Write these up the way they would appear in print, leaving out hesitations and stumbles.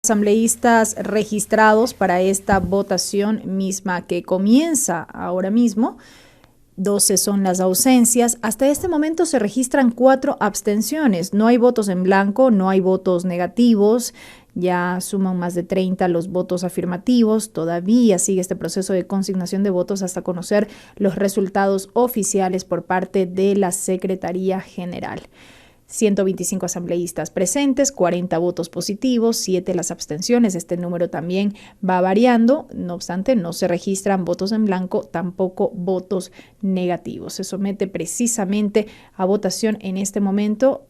Asambleístas registrados para esta votación misma que comienza ahora mismo. 12 son las ausencias. Hasta este momento se registran 4 abstenciones. No hay votos en blanco, no hay votos negativos. Ya suman más de 30 los votos afirmativos. Todavía sigue este proceso de consignación de votos hasta conocer los resultados oficiales por parte de la Secretaría General. 125 asambleístas presentes, 40 votos positivos, 7 las abstenciones. Este número también va variando. No obstante, no se registran votos en blanco, tampoco votos negativos. Se somete precisamente a votación en este momento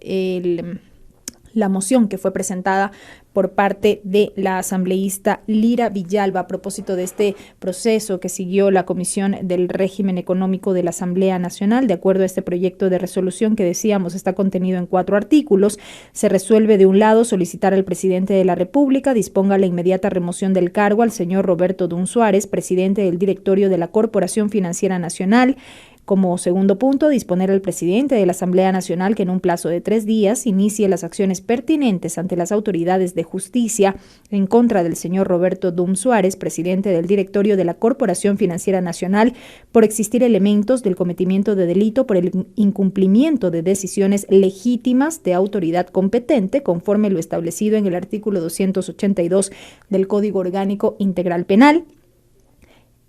la moción que fue presentada por parte de la asambleísta Lira Villalba a propósito de este proceso que siguió la Comisión del Régimen Económico de la Asamblea Nacional. De acuerdo a este proyecto de resolución que decíamos está contenido en 4 artículos, se resuelve de un lado solicitar al presidente de la República disponga la inmediata remoción del cargo al señor Roberto Dun Suárez, presidente del directorio de la Corporación Financiera Nacional. Como segundo punto, disponer al presidente de la Asamblea Nacional que en un plazo de 3 días inicie las acciones pertinentes ante las autoridades de justicia en contra del señor Roberto Dun Suárez, presidente del directorio de la Corporación Financiera Nacional, por existir elementos del cometimiento de delito por el incumplimiento de decisiones legítimas de autoridad competente, conforme lo establecido en el artículo 282 del Código Orgánico Integral Penal.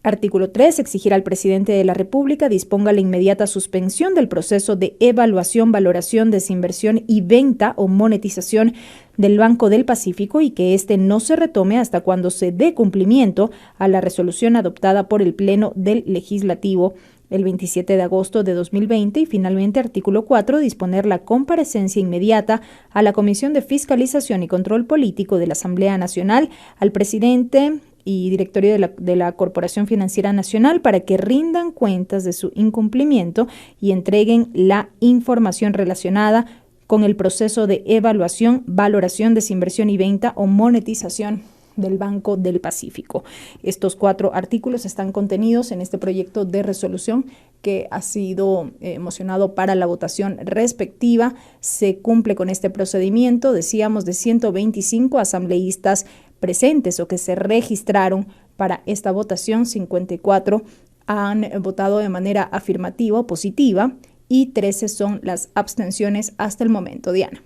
Artículo 3. Exigir al presidente de la República disponga la inmediata suspensión del proceso de evaluación, valoración, desinversión y venta o monetización del Banco del Pacífico y que éste no se retome hasta cuando se dé cumplimiento a la resolución adoptada por el Pleno del Legislativo el 27 de agosto de 2020 y finalmente artículo 4, disponer la comparecencia inmediata a la Comisión de Fiscalización y Control Político de la Asamblea Nacional, al presidente y directorio de la Corporación Financiera Nacional para que rindan cuentas de su incumplimiento y entreguen la información relacionada con el proceso de evaluación, valoración, desinversión y venta o monetización del Banco del Pacífico. Estos 4 artículos están contenidos en este proyecto de resolución que ha sido mocionado para la votación respectiva. Se cumple con este procedimiento, decíamos, de 125 asambleístas presentes o que se registraron para esta votación. 54 han votado de manera afirmativa o positiva y 13 son las abstenciones hasta el momento. Diana.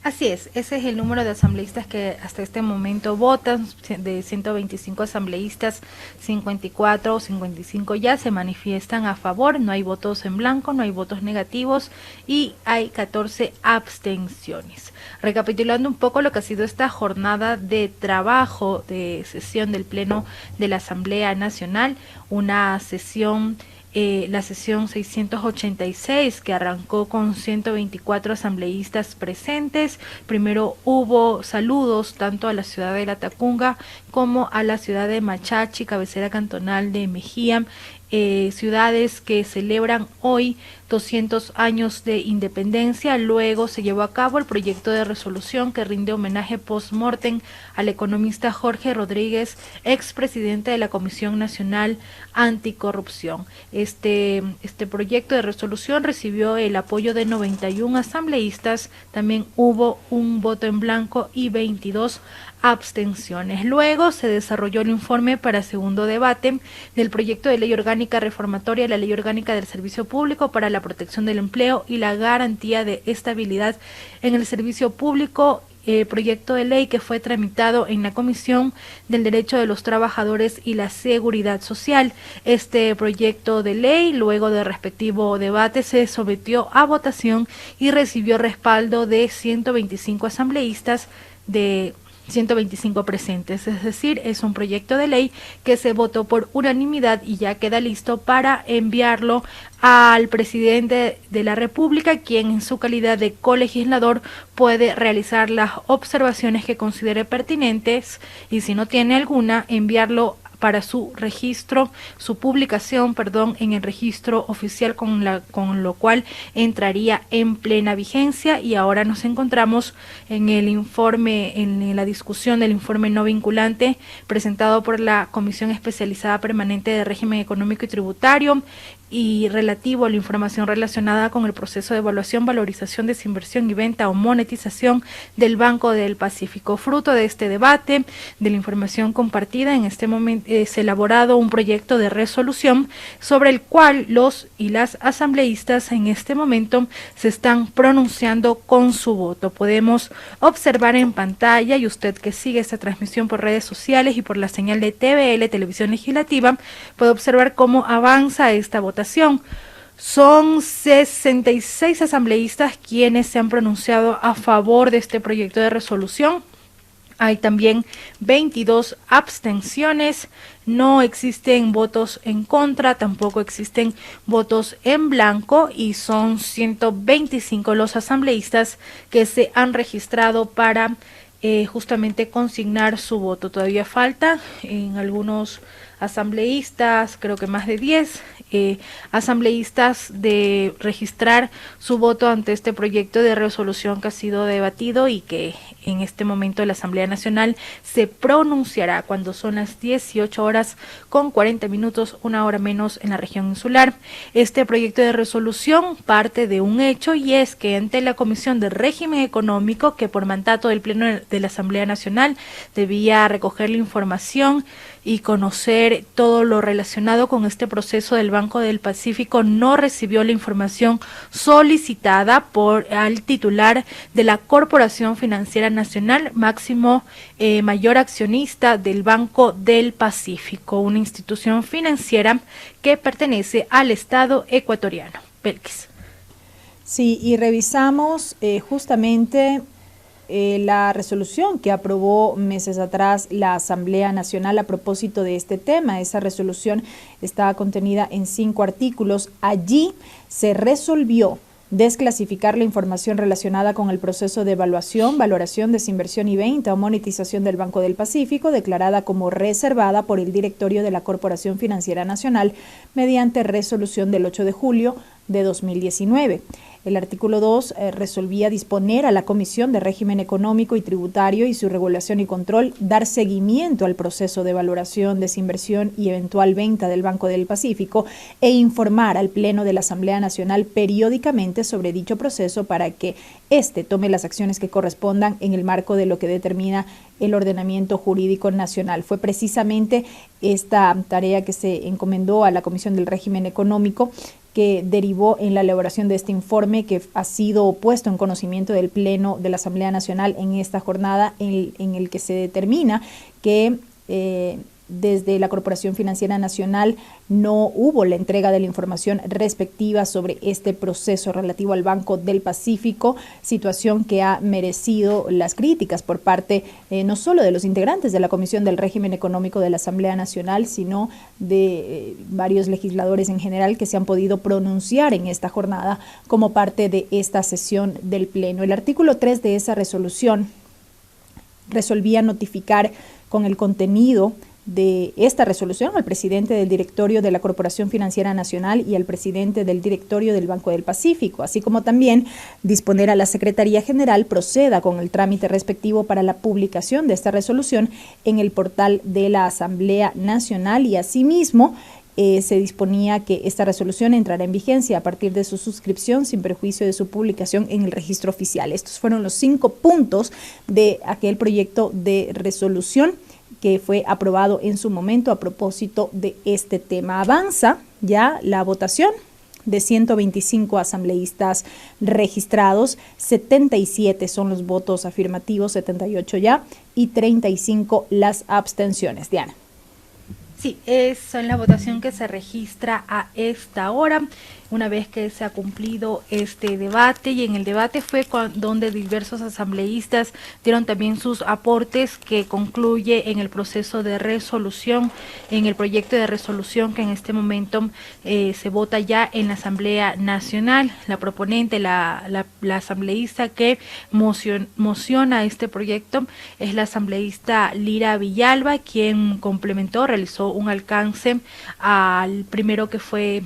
Así es, ese es el número de asambleístas que hasta este momento votan. De 125 asambleístas, 54 o 55 ya se manifiestan a favor, no hay votos en blanco, no hay votos negativos y hay 14 abstenciones. Recapitulando un poco lo que ha sido esta jornada de trabajo de sesión del Pleno de la Asamblea Nacional, una sesión la sesión 686 que arrancó con 124 asambleístas presentes. Primero hubo saludos tanto a la ciudad de La Tacunga como a la ciudad de Machachi, cabecera cantonal de Mejía, ciudades que celebran hoy 200 años de independencia. Luego se llevó a cabo el proyecto de resolución que rinde homenaje post-mortem al economista Jorge Rodríguez, expresidente de la Comisión Nacional Anticorrupción. Este proyecto de resolución recibió el apoyo de 91 asambleístas, también hubo un voto en blanco y 22 abstenciones. Luego se desarrolló el informe para segundo debate del proyecto de ley orgánica reformatoria de la Ley Orgánica del Servicio Público para la protección del empleo y la garantía de estabilidad en el servicio público, proyecto de ley que fue tramitado en la Comisión del Derecho de los Trabajadores y la Seguridad Social. Este proyecto de ley, luego de respectivo debate, se sometió a votación y recibió respaldo de 125 asambleístas de 125 presentes, es decir, es un proyecto de ley que se votó por unanimidad y ya queda listo para enviarlo al presidente de la República, quien en su calidad de colegislador puede realizar las observaciones que considere pertinentes y si no tiene alguna, enviarlo para su registro, su publicación, en el registro oficial, con lo cual entraría en plena vigencia. Y ahora nos encontramos en el informe, en la discusión del informe no vinculante presentado por la Comisión Especializada Permanente de Régimen Económico y Tributario, y relativo a la información relacionada con el proceso de evaluación, valorización, desinversión y venta o monetización del Banco del Pacífico. Fruto de este debate, de la información compartida, en este momento es elaborado un proyecto de resolución sobre el cual los y las asambleístas en este momento se están pronunciando con su voto. Podemos observar en pantalla, y usted que sigue esta transmisión por redes sociales y por la señal de TVL, Televisión Legislativa, puede observar cómo avanza esta votación. Son 66 asambleístas quienes se han pronunciado a favor de este proyecto de resolución. Hay también 22 abstenciones, no existen votos en contra, tampoco existen votos en blanco, y son 125 los asambleístas que se han registrado para justamente consignar su voto. Todavía falta en algunos asambleístas, creo que más de 10 asambleístas, de registrar su voto ante este proyecto de resolución que ha sido debatido y que en este momento la Asamblea Nacional se pronunciará cuando son las 18:40, 1 hora menos en la región insular. Este proyecto de resolución parte de un hecho, y es que ante la Comisión de Régimen Económico, que por mandato del Pleno de la Asamblea Nacional debía recoger la información y conocer todo lo relacionado con este proceso del Banco del Pacífico, no recibió la información solicitada por al titular de la Corporación Financiera Nacional, máximo mayor accionista del Banco del Pacífico, una institución financiera que pertenece al Estado ecuatoriano. Belkis. Sí, y revisamos justamente la resolución que aprobó meses atrás la Asamblea Nacional a propósito de este tema. Esa resolución estaba contenida en 5 artículos. Allí se resolvió desclasificar la información relacionada con el proceso de evaluación, valoración, desinversión y venta o monetización del Banco del Pacífico, declarada como reservada por el directorio de la Corporación Financiera Nacional mediante resolución del 8 de julio de 2019. El artículo 2 resolvía disponer a la Comisión de Régimen Económico y Tributario y su regulación y control dar seguimiento al proceso de valoración, desinversión y eventual venta del Banco del Pacífico e informar al Pleno de la Asamblea Nacional periódicamente sobre dicho proceso para que éste tome las acciones que correspondan en el marco de lo que determina el ordenamiento jurídico nacional. Fue precisamente esta tarea que se encomendó a la Comisión del Régimen Económico que derivó en la elaboración de este informe, que ha sido puesto en conocimiento del Pleno de la Asamblea Nacional en esta jornada, en el que se determina que desde la Corporación Financiera Nacional no hubo la entrega de la información respectiva sobre este proceso relativo al Banco del Pacífico, situación que ha merecido las críticas por parte no solo de los integrantes de la Comisión del Régimen Económico de la Asamblea Nacional, sino de varios legisladores en general que se han podido pronunciar en esta jornada como parte de esta sesión del Pleno. El artículo 3 de esa resolución resolvía notificar con el contenido de esta resolución al presidente del directorio de la Corporación Financiera Nacional y al presidente del directorio del Banco del Pacífico, así como también disponer a la Secretaría General proceda con el trámite respectivo para la publicación de esta resolución en el portal de la Asamblea Nacional, y asimismo se disponía que esta resolución entrará en vigencia a partir de su suscripción sin perjuicio de su publicación en el registro oficial. Estos fueron los 5 puntos de aquel proyecto de resolución que fue aprobado en su momento a propósito de este tema. Avanza ya la votación de 125 asambleístas registrados, 77 son los votos afirmativos, 78 ya, y 35 las abstenciones. Diana. Sí, es la votación que se registra a esta hora, una vez que se ha cumplido este debate, y en el debate fue donde diversos asambleístas dieron también sus aportes, que concluye en el proceso de resolución, en el proyecto de resolución que en este momento se vota ya en la Asamblea Nacional. La proponente, la asambleísta que mociona este proyecto es la asambleísta Lira Villalba, quien realizó un alcance al primero que fue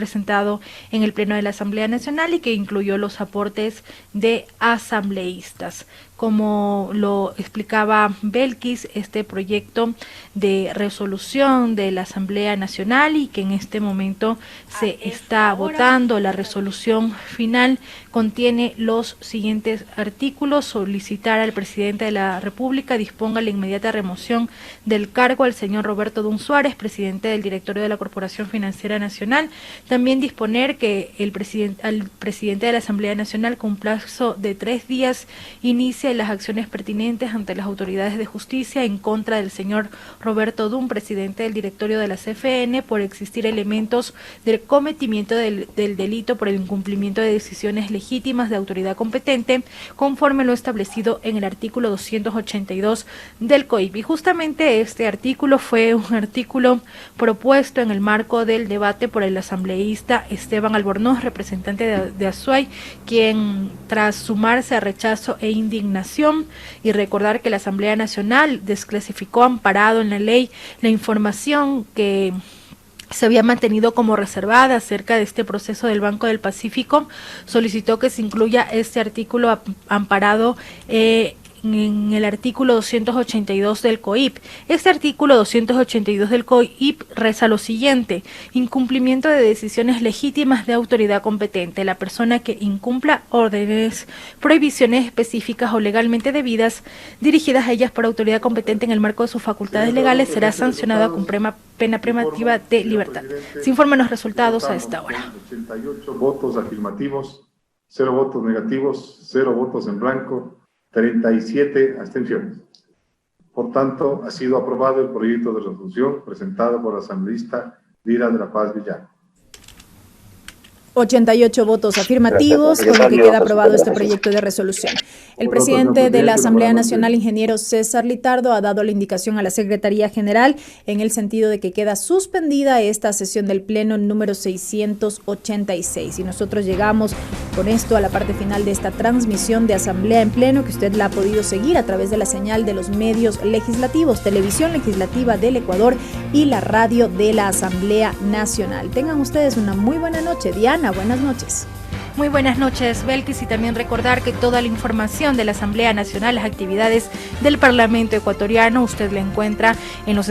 presentado en el Pleno de la Asamblea Nacional y que incluyó los aportes de asambleístas. como lo explicaba Belkis, este proyecto de resolución de la Asamblea Nacional y que en este momento se está votando. La resolución final contiene los siguientes artículos: solicitar al presidente de la República disponga la inmediata remoción del cargo al señor Roberto Dun Suárez, presidente del directorio de la Corporación Financiera Nacional. También disponer que al presidente de la Asamblea Nacional, con plazo de 3 días, inicie las acciones pertinentes ante las autoridades de justicia en contra del señor Roberto Dun, presidente del directorio de la CFN, por existir elementos del cometimiento del delito por el incumplimiento de decisiones legítimas de autoridad competente, conforme lo establecido en el artículo 282 del COIP. Y justamente este artículo fue un artículo propuesto en el marco del debate por el asambleísta Esteban Albornoz, representante de Azuay, quien, tras sumarse a rechazo e indignación, y recordar que la Asamblea Nacional desclasificó, amparado en la ley, la información que se había mantenido como reservada acerca de este proceso del Banco del Pacífico, solicitó que se incluya este artículo amparado en el artículo 282 del COIP. Este artículo 282 del COIP reza lo siguiente: incumplimiento de decisiones legítimas de autoridad competente. La persona que incumpla órdenes, prohibiciones específicas o legalmente debidas dirigidas a ellas por autoridad competente en el marco de sus facultades legales será sancionada con pena privativa de libertad. Se informan los resultados a esta hora. 88 votos afirmativos, 0 votos negativos, 0 votos en blanco, 37 abstenciones. Por tanto, ha sido aprobado el proyecto de resolución presentado por la asambleísta Lira de la Paz Villar. 88 votos afirmativos, con lo que queda aprobado este proyecto de resolución. El presidente de la Asamblea Nacional, ingeniero César Litardo, ha dado la indicación a la Secretaría General en el sentido de que queda suspendida esta sesión del Pleno número 686. Y nosotros llegamos con esto a la parte final de esta transmisión de Asamblea en Pleno, que usted la ha podido seguir a través de la señal de los medios legislativos, Televisión Legislativa del Ecuador y la radio de la Asamblea Nacional. Tengan ustedes una muy buena noche. Diana, buenas noches. Muy buenas noches, Belkis, y también recordar que toda la información de la Asamblea Nacional, las actividades del Parlamento ecuatoriano, usted la encuentra en los